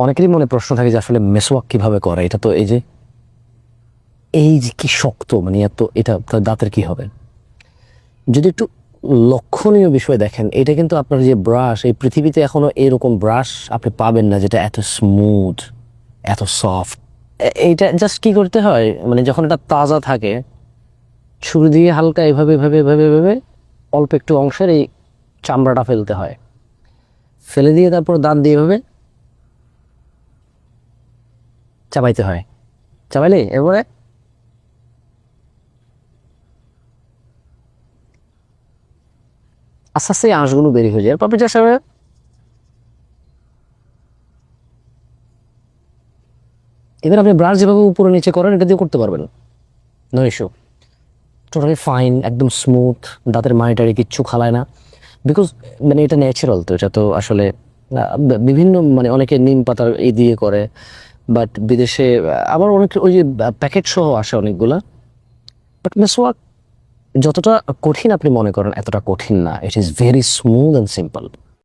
অনেকেরই মনে প্রশ্ন থাকে যে আসলে মেসওয়াক কিভাবে করে, এটা তো এই যে কি শক্ত, মানে এত, এটা দাঁতের কি হবে? যদি একটু লক্ষণীয় বিষয় দেখেন, এটা কিন্তু আপনার যে ব্রাশ, এই পৃথিবীতে এখনো এরকম ব্রাশ আপনি পাবেন না যেটা এত স্মুথ, এত সফট। এইটা জাস্ট কি করতে হয়, মানে যখন এটা তাজা থাকে, ছুরি দিয়ে হালকা এভাবে এভাবে এভাবে এভাবে অল্প একটু অংশের এই চামড়াটা ফেলতে হয়, ফেলে দিয়ে তারপর দাঁত দিয়ে এভাবে চাবাইতে হয়। চাবাইলে এবারে আস্তে আস্তে এই আঁশগুলো বেরিয়ে হয়ে যায়। এরপর আপনি জাস্ট এবার আপনি ব্রাশ যেভাবে উপরে নিচে করেন এটা দিয়ে করতে পারবেন, নো ইস্যু, টোটালি ফাইন, একদম স্মুথ, দাঁতের মাড়িটারি কিচ্ছু খালায় না। বিকজ মানে এটা ন্যাচারাল, তো এটা তো আসলে বিভিন্ন, মানে অনেকে নিম পাতার দিয়ে করে, বাট বিদেশে আবার অনেক ওই যে প্যাকেট সহ আসে অনেকগুলা। বাট মেসওয়াক যতটা কঠিন আপনি মনে করেন এতটা কঠিন না, it is very smooth and simple.